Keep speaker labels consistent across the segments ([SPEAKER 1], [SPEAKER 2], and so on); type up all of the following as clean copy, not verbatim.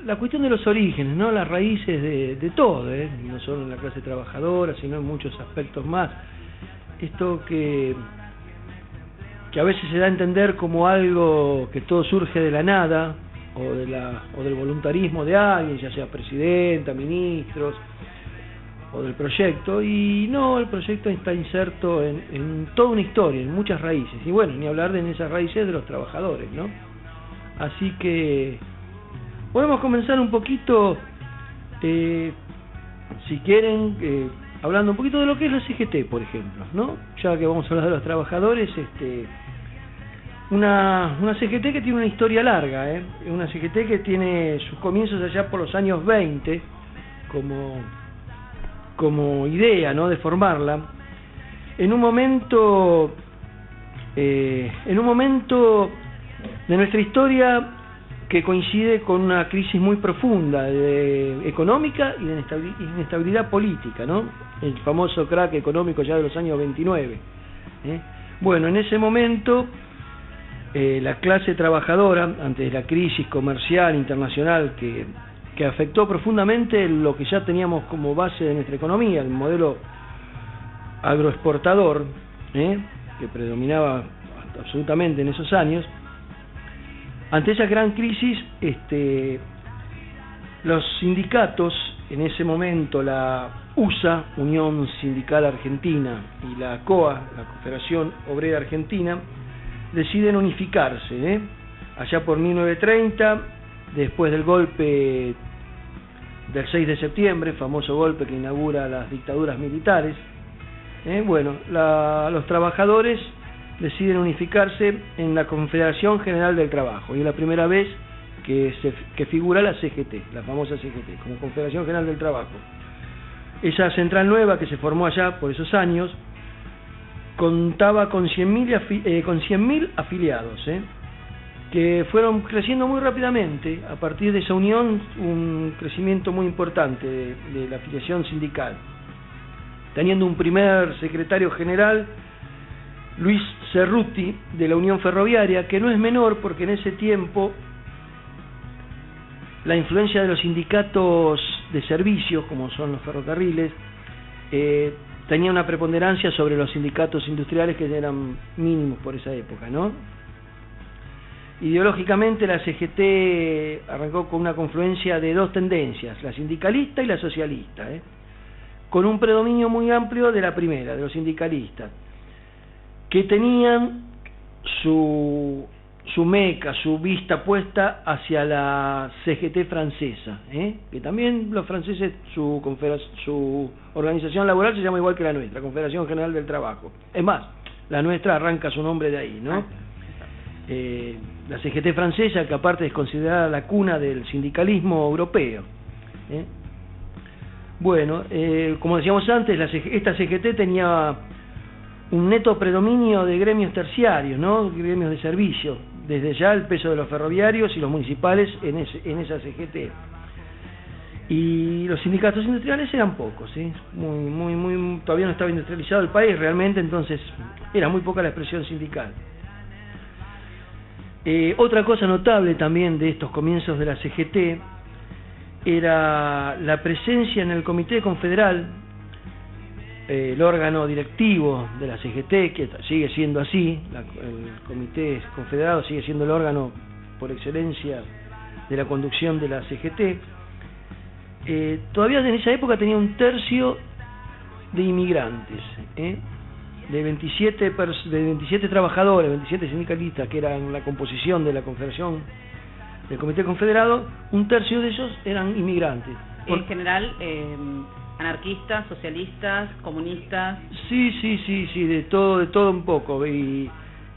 [SPEAKER 1] la cuestión de los orígenes, ¿no? Las raíces de todo, no solo en la clase trabajadora, sino en muchos aspectos más. Esto que a veces se da a entender como algo que todo surge de la nada, o del voluntarismo de alguien, ya sea presidenta, ministros, o del proyecto, y no, el proyecto está inserto en toda una historia, en muchas raíces, y bueno, ni hablar de esas raíces de los trabajadores, ¿no? Así que podemos comenzar un poquito, si quieren, hablando un poquito de lo que es la CGT, por ejemplo, ¿no? Ya que vamos a hablar de los trabajadores, una CGT que tiene una historia larga, una CGT que tiene sus comienzos allá por los años 20, como idea, ¿no?, de formarla, en un momento de nuestra historia que coincide con una crisis muy profunda económica y de inestabilidad política, ¿no? El famoso crack económico ya de los años 29. Bueno, en ese momento la clase trabajadora, ante la crisis comercial internacional que afectó profundamente lo que ya teníamos como base de nuestra economía, el modelo agroexportador, que predominaba absolutamente en esos años. Ante esa gran crisis, los sindicatos, en ese momento la USA, Unión Sindical Argentina, y la COA, la Confederación Obrera Argentina, deciden unificarse, allá por 1930, después del golpe del 6 de septiembre, famoso golpe que inaugura las dictaduras militares. Bueno, los trabajadores deciden unificarse en la Confederación General del Trabajo, y es la primera vez que figura la CGT, la famosa CGT, como Confederación General del Trabajo. Esa central nueva que se formó allá por esos años contaba con 100.000 afiliados, que fueron creciendo muy rápidamente. A partir de esa unión, un crecimiento muy importante de la afiliación sindical, teniendo un primer secretario general, Luis Cerruti, de la Unión Ferroviaria, que no es menor porque en ese tiempo la influencia de los sindicatos de servicios, como son los ferrocarriles, tenía una preponderancia sobre los sindicatos industriales, que eran mínimos por esa época, ¿no? Ideológicamente la CGT arrancó con una confluencia de dos tendencias, la sindicalista y la socialista, con un predominio muy amplio de la primera, de los sindicalistas, que tenían su meca, su vista puesta hacia la CGT francesa, que también los franceses, su organización laboral se llama igual que la nuestra, Confederación General del Trabajo. Es más, la nuestra arranca su nombre de ahí, ¿no? La CGT francesa, que aparte es considerada la cuna del sindicalismo europeo. Bueno, como decíamos antes, esta CGT tenía un neto predominio de gremios terciarios, ¿no? Gremios de servicio. Desde ya el peso de los ferroviarios y los municipales en esa CGT. Y los sindicatos industriales eran pocos, todavía no estaba industrializado el país realmente, entonces era muy poca la expresión sindical. Otra cosa notable también de estos comienzos de la CGT era la presencia en el Comité Confederal, el órgano directivo de la CGT, que sigue siendo así, el Comité Confederado sigue siendo el órgano por excelencia de la conducción de la CGT. Todavía en esa época tenía un tercio de inmigrantes, de 27 trabajadores, 27 sindicalistas, que eran la composición de la Confederación, del Comité Confederado, un tercio de ellos eran inmigrantes.
[SPEAKER 2] En general, anarquistas, socialistas, comunistas.
[SPEAKER 1] Sí, de todo un poco. Y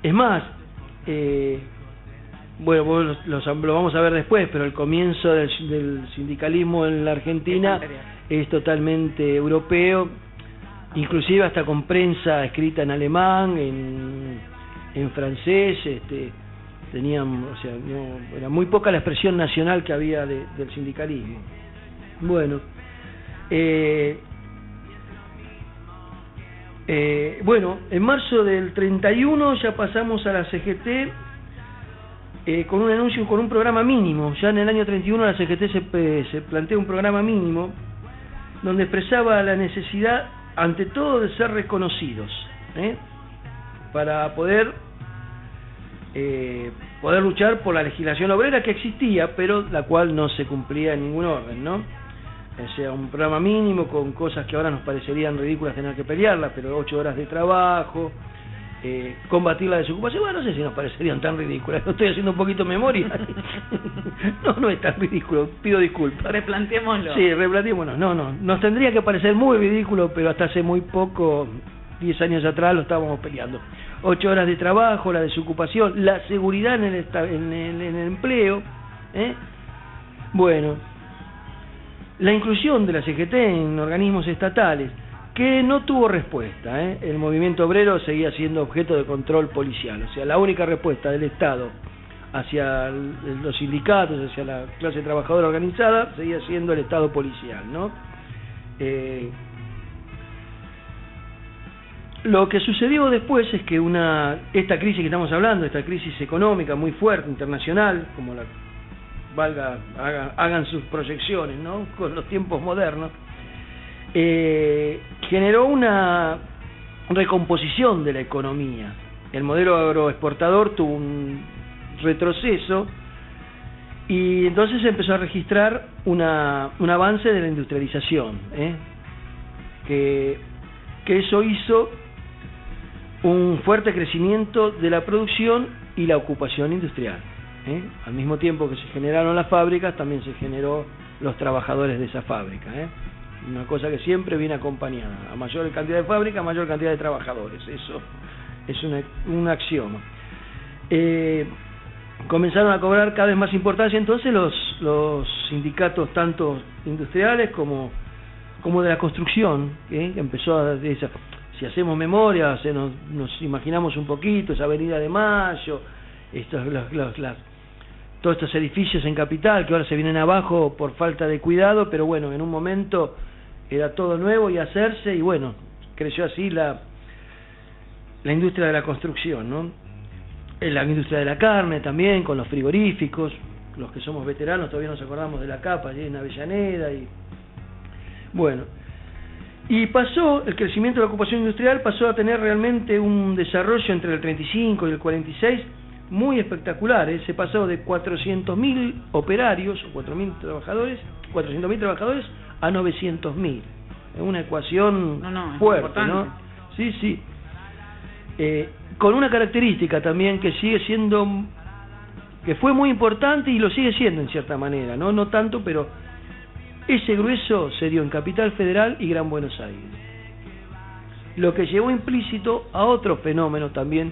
[SPEAKER 1] es más, bueno, vos lo vamos a ver después, pero el comienzo del sindicalismo en la Argentina es totalmente europeo, inclusive hasta con prensa escrita en alemán, en francés, era muy poca la expresión nacional que había del sindicalismo. Bueno, en marzo del 31 ya pasamos a la CGT con un anuncio, con un programa mínimo. Ya en el año 31 la CGT se plantea un programa mínimo donde expresaba la necesidad, ante todo, de ser reconocidos, para poder luchar por la legislación obrera que existía, pero la cual no se cumplía en ningún orden, ¿no? O sea, un programa mínimo con cosas que ahora nos parecerían ridículas tener que pelearlas, pero 8 horas de trabajo, combatir la desocupación, bueno, no sé si nos parecerían tan ridículas, no estoy haciendo un poquito memoria. No es tan ridículo, pido disculpas.
[SPEAKER 2] Replanteémoslo.
[SPEAKER 1] Sí, replanteémonos, no, nos tendría que parecer muy ridículo, pero hasta hace muy poco, 10 años atrás, lo estábamos peleando. 8 horas de trabajo, la desocupación, la seguridad en el empleo, bueno, la inclusión de la CGT en organismos estatales, que no tuvo respuesta, El movimiento obrero seguía siendo objeto de control policial, o sea, la única respuesta del Estado hacia los sindicatos, hacia la clase trabajadora organizada, seguía siendo el Estado policial, ¿no? Lo que sucedió después es que esta crisis que estamos hablando, esta crisis económica muy fuerte, internacional, como hagan sus proyecciones, ¿no?, con los tiempos modernos, generó una recomposición de la economía. El modelo agroexportador tuvo un retroceso y entonces se empezó a registrar un avance de la industrialización, que eso hizo un fuerte crecimiento de la producción y la ocupación industrial. Al mismo tiempo que se generaron las fábricas, también se generó los trabajadores de esa fábrica. Una cosa que siempre viene acompañada. A mayor cantidad de fábricas, mayor cantidad de trabajadores. Eso es un axioma. Comenzaron a cobrar cada vez más importancia entonces los sindicatos, tanto industriales como de la construcción, que empezó si hacemos memoria, nos imaginamos un poquito esa Avenida de Mayo, todos estos edificios en Capital que ahora se vienen abajo por falta de cuidado, pero bueno, en un momento era todo nuevo y hacerse, y bueno, creció así la industria de la construcción, ¿no? La industria de la carne también, con los frigoríficos. Los que somos veteranos todavía nos acordamos de la Capa allí en Avellaneda, y bueno, y el crecimiento de la ocupación industrial pasó a tener realmente un desarrollo entre el 35 y el 46 muy espectacular. Se pasó de 400.000 operarios, o 400.000 trabajadores a 900.000. Es una ecuación fuerte, ¿no? Sí. Con una característica también que que fue muy importante y lo sigue siendo en cierta manera, no tanto, pero ese grueso se dio en Capital Federal y Gran Buenos Aires, lo que llevó implícito a otro fenómeno también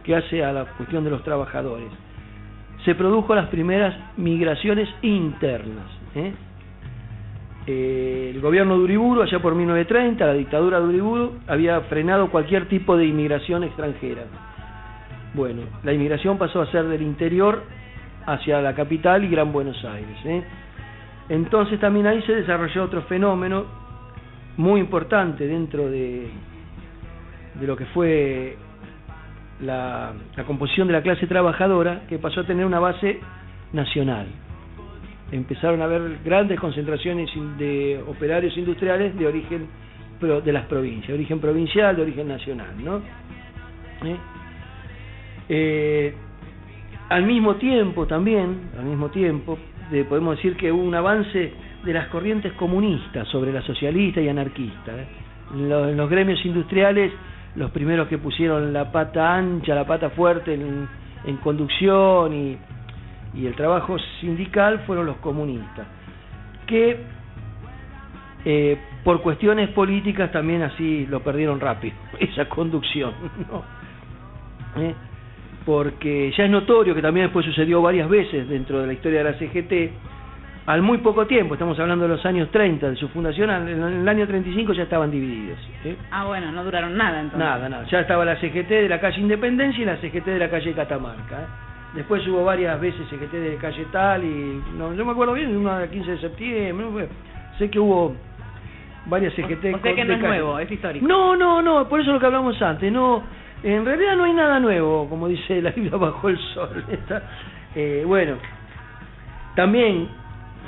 [SPEAKER 1] que hace a la cuestión de los trabajadores. Se produjo las primeras migraciones internas. El gobierno de Uriburu, allá por 1930, la dictadura de Uriburu, había frenado cualquier tipo de inmigración extranjera. Bueno, la inmigración pasó a ser del interior hacia la capital y Gran Buenos Aires. Entonces también ahí se desarrolló otro fenómeno muy importante dentro de lo que fue la composición de la clase trabajadora, que pasó a tener una base nacional. Empezaron a haber grandes concentraciones de operarios industriales de origen de las provincias, de origen provincial, de origen nacional, ¿no? Al mismo tiempo podemos decir que hubo un avance de las corrientes comunistas sobre las socialistas y anarquistas. En los gremios industriales, los primeros que pusieron la pata ancha, la pata fuerte en conducción y el trabajo sindical fueron los comunistas, que por cuestiones políticas también así lo perdieron rápido, esa conducción, ¿no? Porque ya es notorio que también después sucedió varias veces dentro de la historia de la CGT, al muy poco tiempo, estamos hablando de los años 30 de su fundación, en el año 35 ya estaban divididos.
[SPEAKER 2] Bueno, no duraron nada entonces.
[SPEAKER 1] Nada, ya estaba la CGT de la calle Independencia y la CGT de la calle Catamarca. Después hubo varias veces CGT de calle tal, y no me acuerdo bien, una del 15 de septiembre, sé que hubo varias CGT.
[SPEAKER 2] O sea que no es nuevo, es histórico.
[SPEAKER 1] No, por eso lo que hablamos antes, no En realidad no hay nada nuevo, como dice la Biblia, bajo el sol. Bueno, también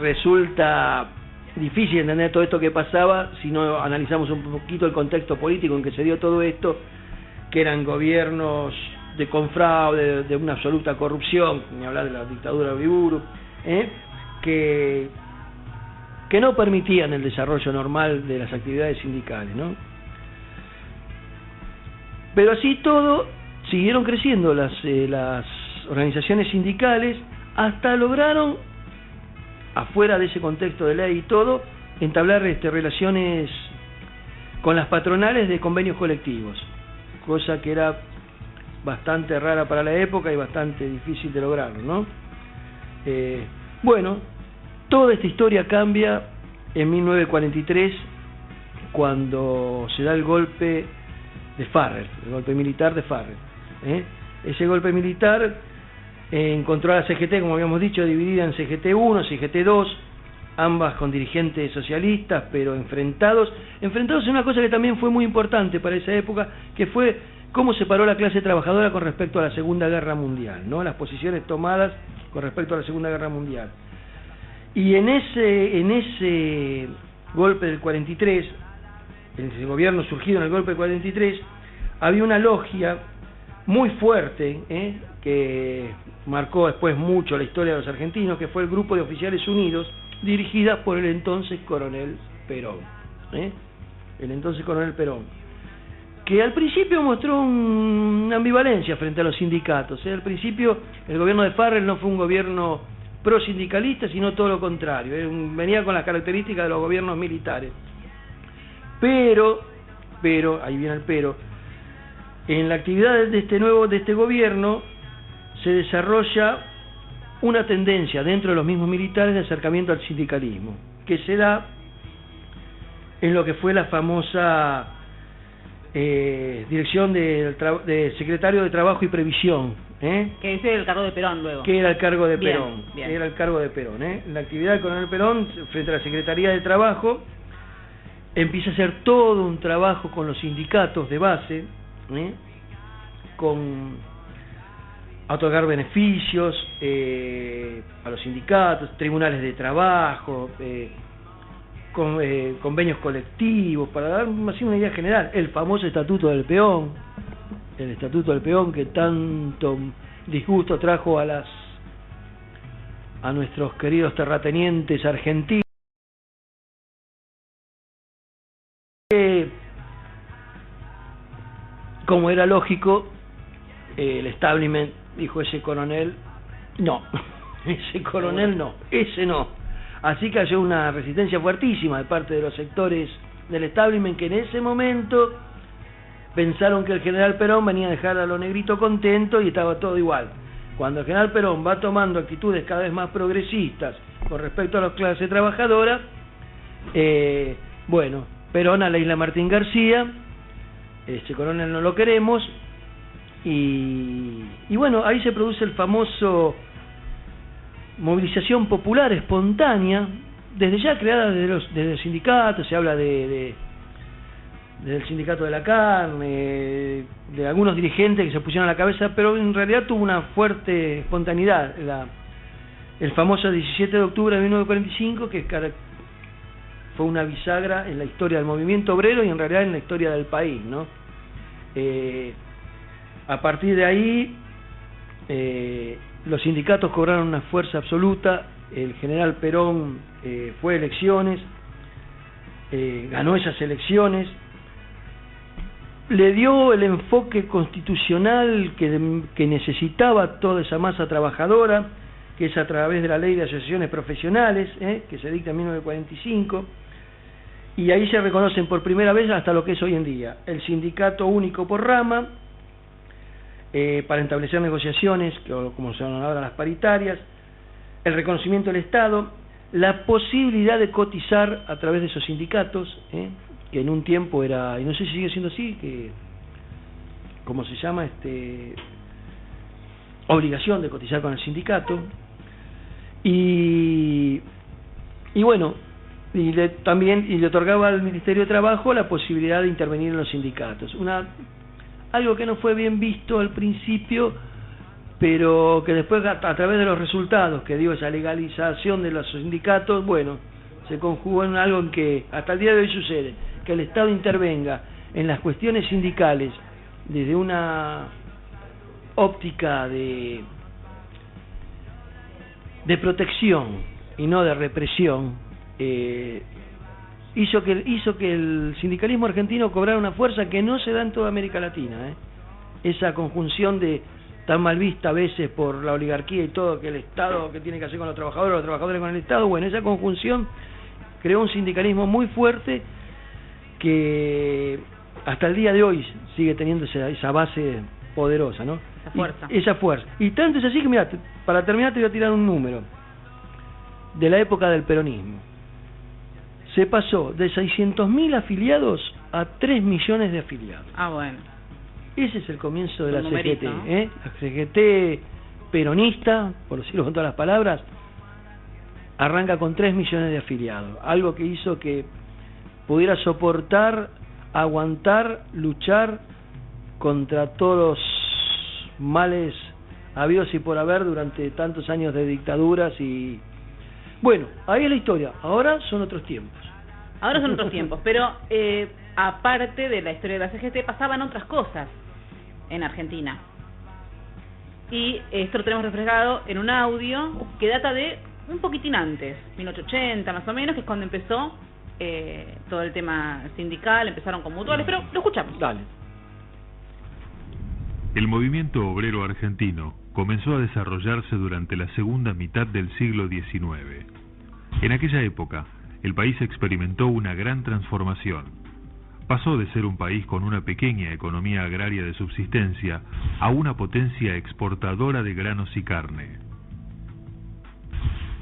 [SPEAKER 1] resulta difícil entender todo esto que pasaba si no analizamos un poquito el contexto político en que se dio todo esto, que eran gobiernos con fraude, de una absoluta corrupción, ni hablar de la dictadura de Uriburu, que no permitían el desarrollo normal de las actividades sindicales, ¿no? Pero así todo, siguieron creciendo las organizaciones sindicales hasta lograron, afuera de ese contexto de ley y todo, entablar relaciones con las patronales de convenios colectivos, cosa que era bastante rara para la época y bastante difícil de lograrlo, ¿no? Bueno, toda esta historia cambia en 1943, cuando se da el golpe de Farrell, el golpe militar de Farrell. Ese golpe militar encontró a la CGT, como habíamos dicho, dividida en CGT 1, CGT 2, ambas con dirigentes socialistas, pero enfrentados en una cosa que también fue muy importante para esa época, que fue cómo se paró la clase trabajadora con respecto a la Segunda Guerra Mundial, ¿no? Las posiciones tomadas con respecto a la Segunda Guerra Mundial. Y en ese golpe del 43, en ese gobierno surgido en el golpe del 43, había una logia muy fuerte, que marcó después mucho la historia de los argentinos, que fue el Grupo de Oficiales Unidos, dirigida por el entonces coronel Perón. El entonces coronel Perón, que al principio mostró una ambivalencia frente a los sindicatos. Al principio el gobierno de Farrell no fue un gobierno pro-sindicalista, sino todo lo contrario. Venía con las características de los gobiernos militares. Pero, ahí viene el pero, en la actividad de este gobierno se desarrolla una tendencia dentro de los mismos militares de acercamiento al sindicalismo, que se da en lo que fue la famosa dirección de secretario de Trabajo y Previsión,
[SPEAKER 2] que ese era el cargo de Perón luego.
[SPEAKER 1] Que era el cargo de Perón.
[SPEAKER 2] Bien.
[SPEAKER 1] Era el cargo de Perón. La actividad del coronel Perón frente a la Secretaría de Trabajo empieza a hacer todo un trabajo con los sindicatos de base, a otorgar beneficios a los sindicatos, tribunales de trabajo, convenios colectivos, para dar así una idea general. El famoso Estatuto del Peón, que tanto disgusto trajo a nuestros queridos terratenientes argentinos. Como era lógico, el establishment dijo: ese coronel no, ese no. Así que halló una resistencia fuertísima de parte de los sectores del establishment, que en ese momento pensaron que el general Perón venía a dejar a los negritos contentos y estaba todo igual. Cuando el general Perón va tomando actitudes cada vez más progresistas con respecto a la clase trabajadora, bueno, Perón a la isla Martín García, ese coronel no lo queremos, y bueno, ahí se produce el famoso movilización popular espontánea, desde ya creada desde los sindicatos. Se habla del sindicato de la carne, de algunos dirigentes que se pusieron a la cabeza, pero en realidad tuvo una fuerte espontaneidad. El famoso 17 de octubre de 1945, que fue una bisagra en la historia del movimiento obrero y en realidad en la historia del país, ¿no? A partir de ahí, los sindicatos cobraron una fuerza absoluta. El general Perón fue a elecciones, ganó esas elecciones, le dio el enfoque constitucional que necesitaba toda esa masa trabajadora, que es a través de la Ley de Asociaciones Profesionales, que se dicta en 1945, y ahí se reconocen por primera vez hasta lo que es hoy en día el sindicato único por rama, para establecer negociaciones, como se llaman ahora las paritarias, el reconocimiento del Estado, la posibilidad de cotizar a través de esos sindicatos, que en un tiempo era, y no sé si sigue siendo así, que ¿cómo se llama? Obligación de cotizar con el sindicato, y bueno, también le otorgaba al Ministerio de Trabajo la posibilidad de intervenir en los sindicatos. algo que no fue bien visto al principio, pero que después a través de los resultados que dio esa legalización de los sindicatos, bueno, se conjugó en algo en que hasta el día de hoy sucede, que el Estado intervenga en las cuestiones sindicales desde una óptica de protección y no de represión, hizo que el sindicalismo argentino cobrara una fuerza que no se da en toda América Latina, esa conjunción de tan mal vista a veces por la oligarquía y todo, que el Estado que tiene que hacer con los trabajadores con el Estado, bueno, esa conjunción creó un sindicalismo muy fuerte que hasta el día de hoy sigue teniendo esa base poderosa, ¿no? Esa fuerza. Y tanto es así que, mira, para terminar te voy a tirar un número de la época del peronismo. Se pasó de 600.000 afiliados a 3 millones de afiliados.
[SPEAKER 2] Ah, bueno.
[SPEAKER 1] Ese es el comienzo de la
[SPEAKER 2] numerito,
[SPEAKER 1] CGT,
[SPEAKER 2] ¿no?
[SPEAKER 1] La CGT peronista, por decirlo con todas las palabras, arranca con 3 millones de afiliados. Algo que hizo que pudiera soportar, aguantar, luchar contra todos los males habidos y por haber durante tantos años de dictaduras y... Bueno, ahí es la historia. Ahora son otros tiempos.
[SPEAKER 2] Ahora son otros tiempos, pero aparte de la historia de la CGT pasaban otras cosas en Argentina. Y esto lo tenemos reflejado en un audio que data de un poquitín antes, 1880 más o menos, que es cuando empezó todo el tema sindical, empezaron con mutuales, pero lo escuchamos.
[SPEAKER 1] Dale.
[SPEAKER 3] El movimiento obrero argentino comenzó a desarrollarse durante la segunda mitad del siglo XIX. En aquella época, el país experimentó una gran transformación. Pasó de ser un país con una pequeña economía agraria de subsistencia a una potencia exportadora de granos y carne.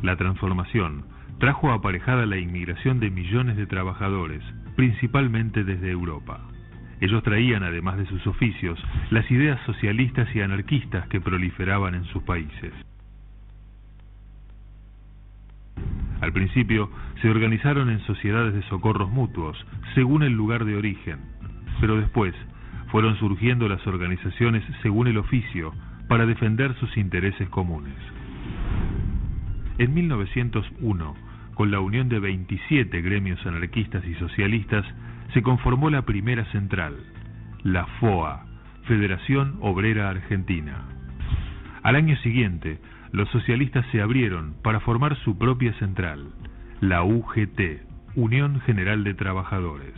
[SPEAKER 3] La transformación trajo aparejada la inmigración de millones de trabajadores, principalmente desde Europa. Ellos traían, además de sus oficios, las ideas socialistas y anarquistas que proliferaban en sus países. Al principio se organizaron en sociedades de socorros mutuos, según el lugar de origen, pero después fueron surgiendo las organizaciones según el oficio para defender sus intereses comunes. En 1901, con la unión de 27 gremios anarquistas y socialistas, se conformó la primera central, la FOA, Federación Obrera Argentina. Al año siguiente, los socialistas se abrieron para formar su propia central, la UGT, Unión General de Trabajadores.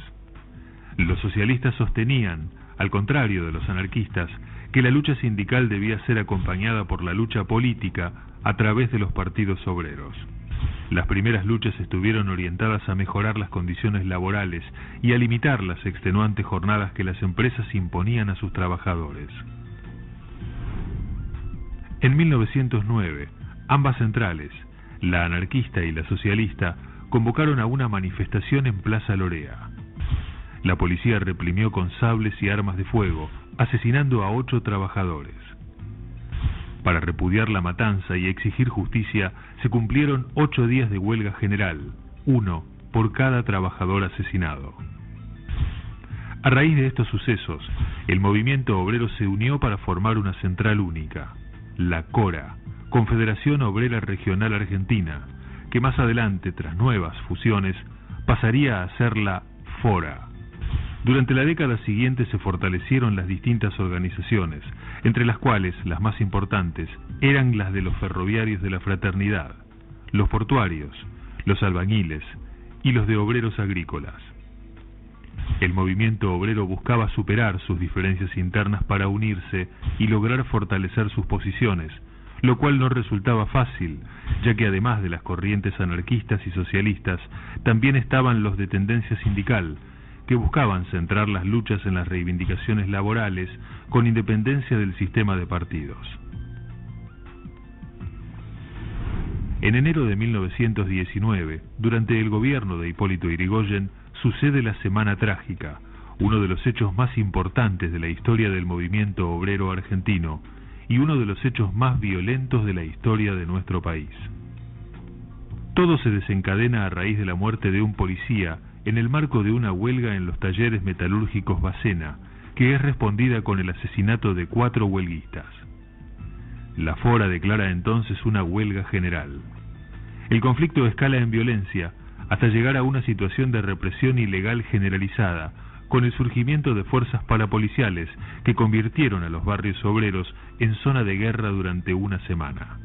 [SPEAKER 3] Los socialistas sostenían, al contrario de los anarquistas, que la lucha sindical debía ser acompañada por la lucha política a través de los partidos obreros. Las primeras luchas estuvieron orientadas a mejorar las condiciones laborales y a limitar las extenuantes jornadas que las empresas imponían a sus trabajadores. En 1909, ambas centrales, la anarquista y la socialista, convocaron a una manifestación en Plaza Lorea. La policía reprimió con sables y armas de fuego, asesinando a 8 trabajadores. Para repudiar la matanza y exigir justicia, se cumplieron 8 días de huelga general, 1 por cada trabajador asesinado. A raíz de estos sucesos, el movimiento obrero se unió para formar una central única, la CORA, Confederación Obrera Regional Argentina, que más adelante, tras nuevas fusiones, pasaría a ser la FORA. Durante la década siguiente se fortalecieron las distintas organizaciones, entre las cuales las más importantes eran las de los ferroviarios de la Fraternidad, los portuarios, los albañiles y los de obreros agrícolas. El movimiento obrero buscaba superar sus diferencias internas para unirse y lograr fortalecer sus posiciones, lo cual no resultaba fácil, ya que además de las corrientes anarquistas y socialistas, también estaban los de tendencia sindical, que buscaban centrar las luchas en las reivindicaciones laborales con independencia del sistema de partidos. En enero de 1919, durante el gobierno de Hipólito Yrigoyen, sucede la Semana Trágica, uno de los hechos más importantes de la historia del movimiento obrero argentino y uno de los hechos más violentos de la historia de nuestro país. Todo se desencadena a raíz de la muerte de un policía en el marco de una huelga en los talleres metalúrgicos Bacena, que es respondida con el asesinato de 4 huelguistas. La Fora declara entonces una huelga general. El conflicto escala en violencia hasta llegar a una situación de represión ilegal generalizada, con el surgimiento de fuerzas parapoliciales que convirtieron a los barrios obreros en zona de guerra durante una semana.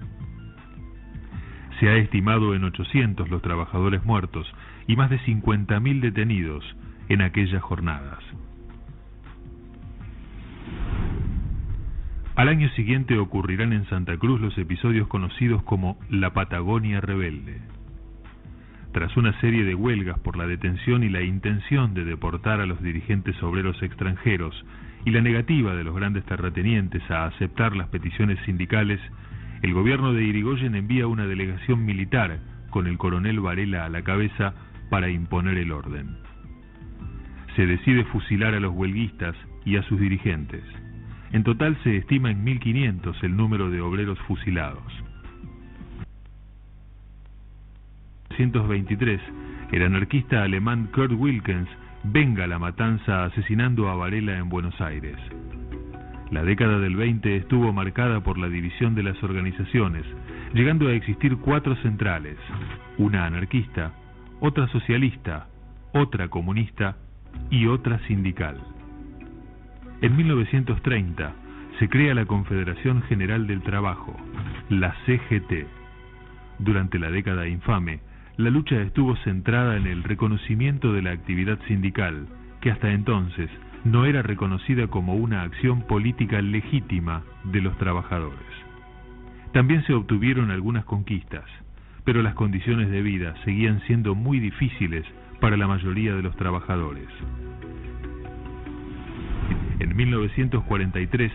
[SPEAKER 3] Se ha estimado en 800 los trabajadores muertos y más de 50.000 detenidos en aquellas jornadas. Al año siguiente ocurrirán en Santa Cruz los episodios conocidos como la Patagonia Rebelde. Tras una serie de huelgas por la detención y la intención de deportar a los dirigentes obreros extranjeros y la negativa de los grandes terratenientes a aceptar las peticiones sindicales, el gobierno de Irigoyen envía una delegación militar con el coronel Varela a la cabeza para imponer el orden. Se decide fusilar a los huelguistas y a sus dirigentes. En total se estima en 1.500 el número de obreros fusilados. En 1923, el anarquista alemán Kurt Wilkens venga la matanza asesinando a Varela en Buenos Aires. La década del 20 estuvo marcada por la división de las organizaciones, llegando a existir 4 centrales, una anarquista, otra socialista, otra comunista y otra sindical. En 1930 se crea la Confederación General del Trabajo, la CGT. Durante la década infame, la lucha estuvo centrada en el reconocimiento de la actividad sindical, que hasta entonces no era reconocida como una acción política legítima de los trabajadores. También se obtuvieron algunas conquistas, pero las condiciones de vida seguían siendo muy difíciles para la mayoría de los trabajadores. En 1943,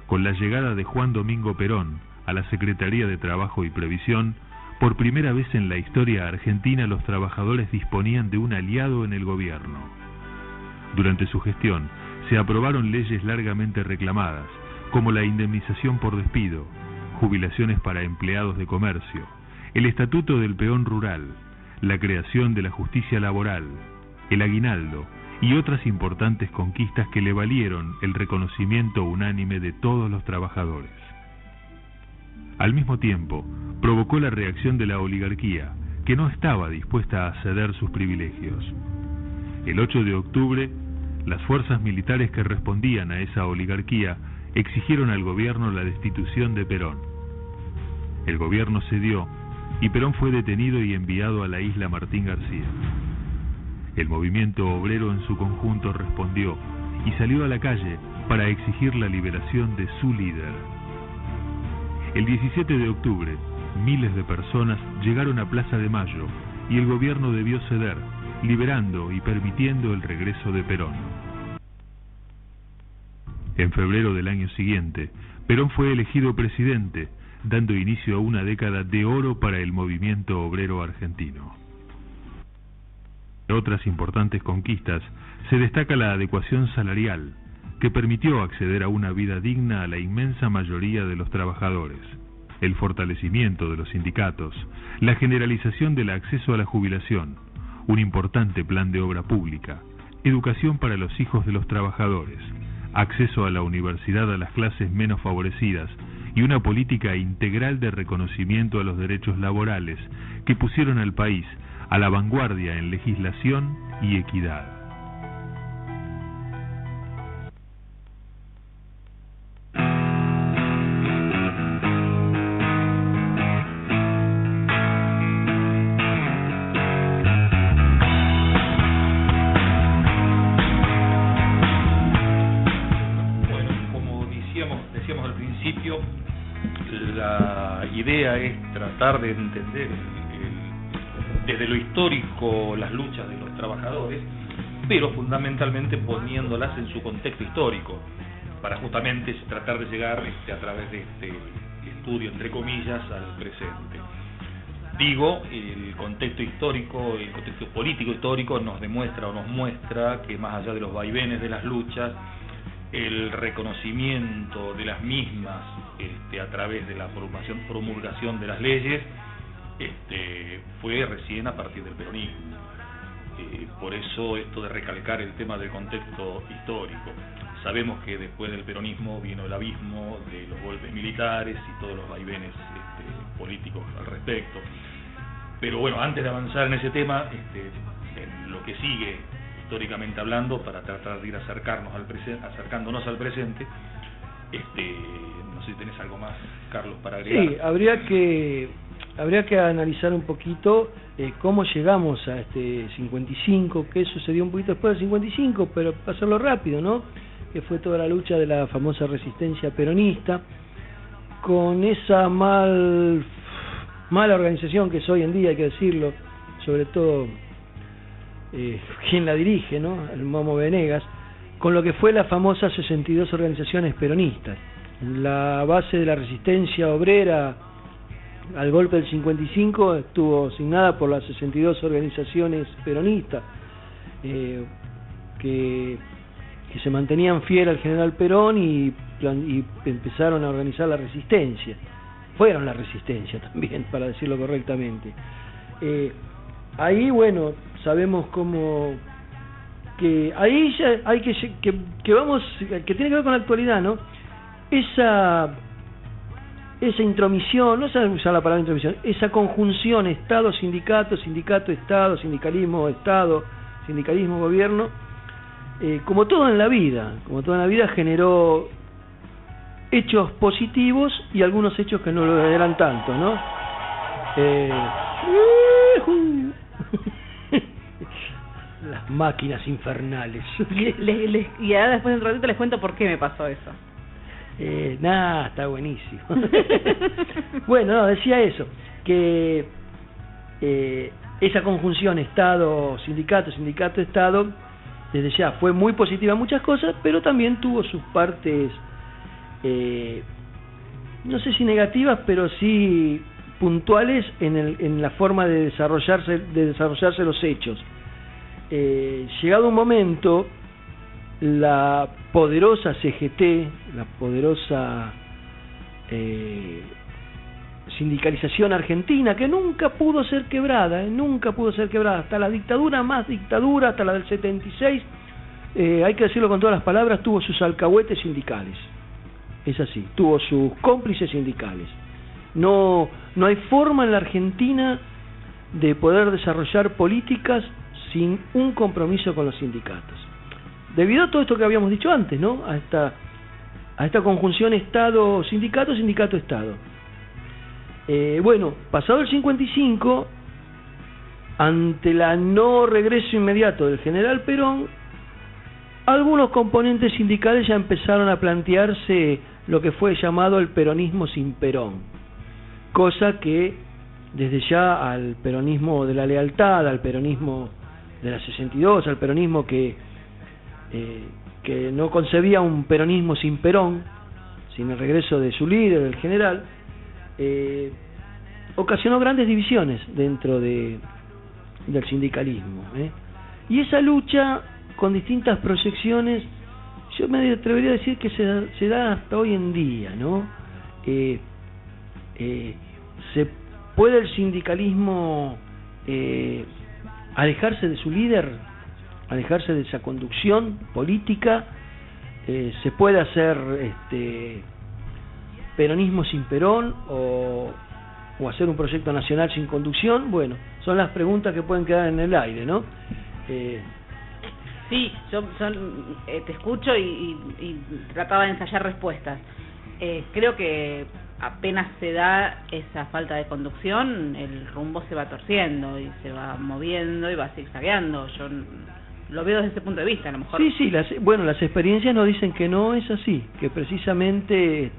[SPEAKER 3] con la llegada de Juan Domingo Perón a la Secretaría de Trabajo y Previsión, por primera vez en la historia argentina los trabajadores disponían de un aliado en el gobierno. Durante su gestión se aprobaron leyes largamente reclamadas, como la indemnización por despido, jubilaciones para empleados de comercio, el Estatuto del Peón Rural, la creación de la justicia laboral, el aguinaldo y otras importantes conquistas que le valieron el reconocimiento unánime de todos los trabajadores. Al mismo tiempo, provocó la reacción de la oligarquía, que no estaba dispuesta a ceder sus privilegios. El 8 de octubre, las fuerzas militares que respondían a esa oligarquía exigieron al gobierno la destitución de Perón. El gobierno cedió y Perón fue detenido y enviado a la isla Martín García. El movimiento obrero en su conjunto respondió y salió a la calle para exigir la liberación de su líder. El 17 de octubre, miles de personas llegaron a Plaza de Mayo y el gobierno debió ceder, liberando y permitiendo el regreso de Perón. En febrero del año siguiente, Perón fue elegido presidente, dando inicio a una década de oro para el movimiento obrero argentino. Entre otras importantes conquistas, se destaca la adecuación salarial, que permitió acceder a una vida digna a la inmensa mayoría de los trabajadores, el fortalecimiento de los sindicatos, la generalización del acceso a la jubilación, un importante plan de obra pública, educación para los hijos de los trabajadores, acceso a la universidad a las clases menos favorecidas y una política integral de reconocimiento a los derechos laborales que pusieron al país a la vanguardia en legislación y equidad.
[SPEAKER 4] Tratar de entender desde lo histórico las luchas de los trabajadores, pero fundamentalmente poniéndolas en su contexto histórico, para justamente tratar de llegar a través de este estudio, entre comillas, al presente. Digo, el contexto histórico, el contexto político histórico nos muestra que más allá de los vaivenes de las luchas, el reconocimiento de las mismas a través de la promulgación de las leyes fue recién a partir del peronismo. Por eso esto de recalcar el tema del contexto histórico. sabemos que después del peronismo vino el abismo de los golpes militares y todos los vaivenes políticos al respecto. Pero bueno, antes de avanzar en ese tema, en lo que sigue históricamente hablando, para tratar de ir acercándonos al presente, no sé si tenés algo más, Carlos, para agregar.
[SPEAKER 1] Sí, habría que analizar un poquito cómo llegamos a este 55, qué sucedió un poquito después del 55, pero para hacerlo rápido, ¿no? Que fue toda la lucha de la famosa resistencia peronista, con esa mala organización que es hoy en día, hay que decirlo, sobre todo quien la dirige, ¿no? El Momo Venegas, con lo que fue la famosa 62 organizaciones peronistas. La base de la resistencia obrera al golpe del 55 estuvo asignada por las 62 organizaciones peronistas que se mantenían fieles al general Perón y empezaron a organizar la resistencia. Fueron la resistencia también, para decirlo correctamente. Ahí, bueno, sabemos cómo que ahí ya hay que tiene que ver con la actualidad, ¿no? Esa intromisión, no sé usar la palabra intromisión, esa conjunción Estado-sindicato, sindicato-Estado, sindicalismo-Estado, sindicalismo-gobierno, como todo en la vida, generó hechos positivos y algunos hechos que no lo eran tanto, ¿no? Las máquinas infernales.
[SPEAKER 2] Y ahora después de un ratito les cuento por qué me pasó eso.
[SPEAKER 1] Está buenísimo. Bueno, no, decía eso, que esa conjunción Estado-sindicato, sindicato-Estado, desde ya fue muy positiva en muchas cosas, pero también tuvo sus partes, no sé si negativas, pero sí puntuales en la forma de desarrollarse los hechos. Llegado un momento, la poderosa CGT, la poderosa sindicalización argentina, que nunca pudo ser quebrada, hasta la dictadura más dictadura, hasta la del 76, hay que decirlo con todas las palabras, tuvo sus alcahuetes sindicales. Es así, tuvo sus cómplices sindicales. No hay forma en la Argentina de poder desarrollar políticas sin un compromiso con los sindicatos. Debido a todo esto que habíamos dicho antes, ¿no? A esta conjunción Estado-sindicato, sindicato-Estado. Bueno, pasado el 55, ante la no regreso inmediato del general Perón, algunos componentes sindicales ya empezaron a plantearse lo que fue llamado el peronismo sin Perón, cosa que desde ya al peronismo de la lealtad, al peronismo de la 62, al peronismo que no concebía un peronismo sin Perón, sin el regreso de su líder, el general, ocasionó grandes divisiones dentro del sindicalismo, y esa lucha con distintas proyecciones, yo me atrevería a decir que se da hasta hoy en día, ¿no? ¿Se puede el sindicalismo alejarse de su líder, alejarse de esa conducción política? ¿Se puede hacer peronismo sin Perón o hacer un proyecto nacional sin conducción? Bueno, son las preguntas que pueden quedar en el aire, ¿no?
[SPEAKER 2] Sí, yo te escucho y trataba de ensayar respuestas. Creo que apenas se da esa falta de conducción, el rumbo se va torciendo y se va moviendo y va zigzagueando. Yo lo veo desde ese punto de vista, a lo mejor.
[SPEAKER 1] Sí, las experiencias nos dicen que no es así, que precisamente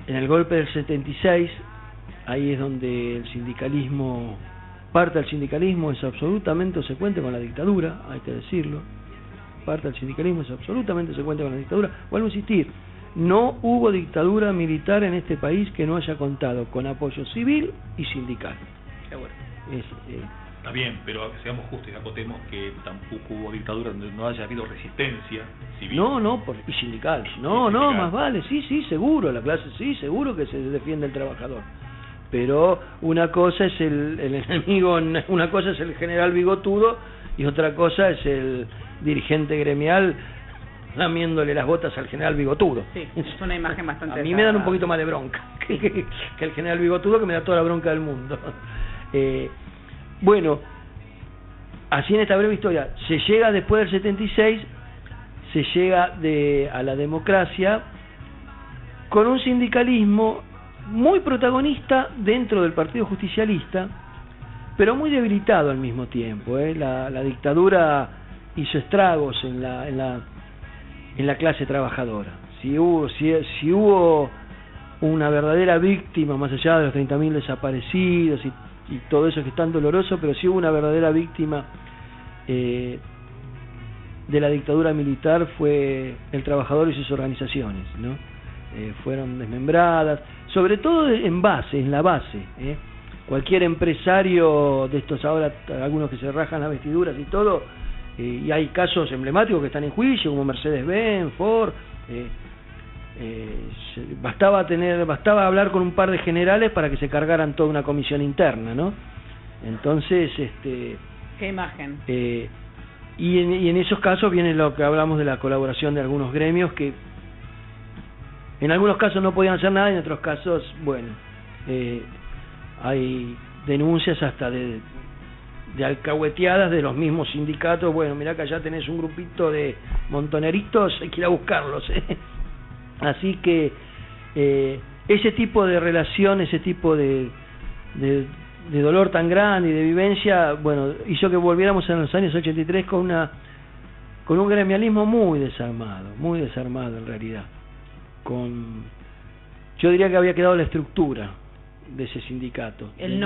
[SPEAKER 1] en el golpe del 76, ahí es donde parte del sindicalismo es absolutamente consecuente con la dictadura, hay que decirlo. Parte del sindicalismo es absolutamente consecuente con la dictadura. Vuelvo a insistir, no hubo dictadura militar en este país que no haya contado con apoyo civil y sindical.
[SPEAKER 2] Seguro.
[SPEAKER 4] Está bien, pero seamos justos y acotemos que tampoco hubo dictadura donde no haya habido resistencia civil.
[SPEAKER 1] Y sindical. No, más vale, sí, seguro, la clase sí, seguro que se defiende el trabajador. Pero una cosa es el enemigo, una cosa es el general bigotudo y otra cosa es el dirigente gremial lamiéndole las botas al general bigotudo.
[SPEAKER 2] Sí, es una imagen bastante...
[SPEAKER 1] A mí me dan un poquito más de bronca que el general bigotudo, que me da toda la bronca del mundo. Bueno, así en esta breve historia, se llega después del 76, se llega a la democracia con un sindicalismo muy protagonista dentro del Partido Justicialista, pero muy debilitado al mismo tiempo. La dictadura hizo estragos en la clase trabajadora. Si hubo una verdadera víctima, más allá de los 30.000 desaparecidos y todo eso que es tan doloroso, pero si hubo una verdadera víctima de la dictadura militar, fue el trabajador y sus organizaciones, ¿no? Fueron desmembradas, sobre todo en la base. Cualquier empresario de estos ahora, algunos que se rajan las vestiduras y todo, y hay casos emblemáticos que están en juicio, como Mercedes-Benz, Ford. Bastaba hablar con un par de generales para que se cargaran toda una comisión interna, ¿no? Entonces,
[SPEAKER 2] qué imagen.
[SPEAKER 1] Y en esos casos viene lo que hablamos de la colaboración de algunos gremios que en algunos casos no podían hacer nada y en otros casos, bueno, hay denuncias hasta de alcahueteadas de los mismos sindicatos. Bueno, mirá que allá tenés un grupito de montoneritos, hay que ir a buscarlos, Así que ese tipo de relación, ese tipo de dolor tan grande y de vivencia, bueno, hizo que volviéramos en los años 83 con un gremialismo muy desarmado en realidad. Yo diría que había quedado la estructura de ese sindicato,
[SPEAKER 2] el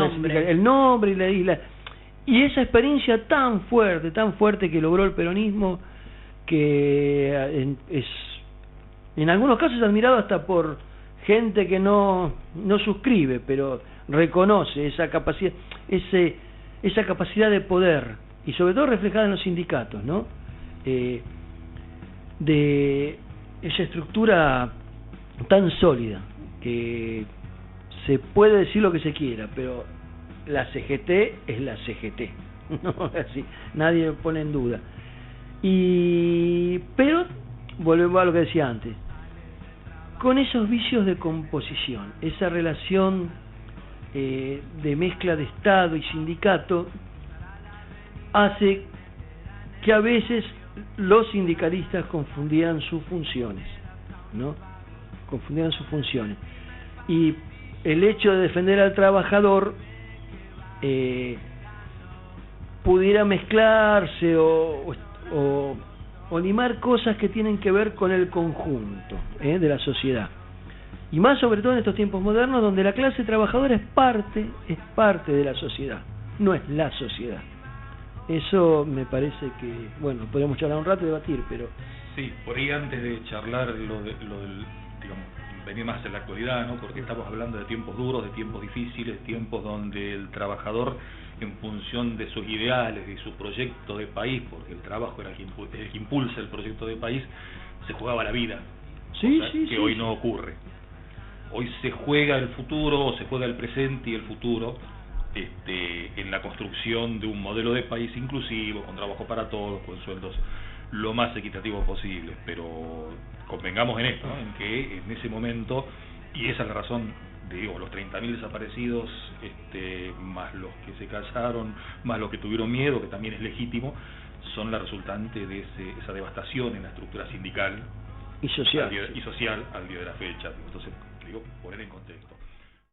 [SPEAKER 2] nombre
[SPEAKER 1] y esa experiencia tan fuerte que logró el peronismo, que en algunos casos es admirado hasta por gente que no suscribe, pero reconoce esa capacidad de poder, y sobre todo reflejada en los sindicatos, ¿no? De esa estructura tan sólida que se puede decir lo que se quiera, pero la CGT es la CGT, no, así nadie lo pone en duda. Pero volvemos a lo que decía antes, con esos vicios de composición, esa relación de mezcla de Estado y sindicato, hace que a veces los sindicalistas confundieran sus funciones, ¿no? Y el hecho de defender al trabajador pudiera mezclarse o limar cosas que tienen que ver con el conjunto de la sociedad, y más sobre todo en estos tiempos modernos, donde la clase trabajadora es parte de la sociedad, no es la sociedad. Eso me parece que, bueno, podemos charlar un rato y debatir, pero
[SPEAKER 4] sí, por ahí antes de charlar lo del, digamos, venir más en la actualidad, ¿no? Porque estamos hablando de tiempos duros, de tiempos difíciles, tiempos donde el trabajador, en función de sus ideales, de su proyecto de país, porque el trabajo era el que impulsa el proyecto de país, se jugaba la vida, que hoy no ocurre. Hoy se juega el futuro, o se juega el presente y el futuro, en la construcción de un modelo de país inclusivo, con trabajo para todos, con sueldos lo más equitativos posible. Pero convengamos en esto, ¿no? En que en ese momento, y esa es la razón, los 30.000 desaparecidos, más los que se casaron, más los que tuvieron miedo, que también es legítimo, son la resultante de esa devastación en la estructura sindical
[SPEAKER 1] y social
[SPEAKER 4] al día de la fecha. Entonces, poner en contexto.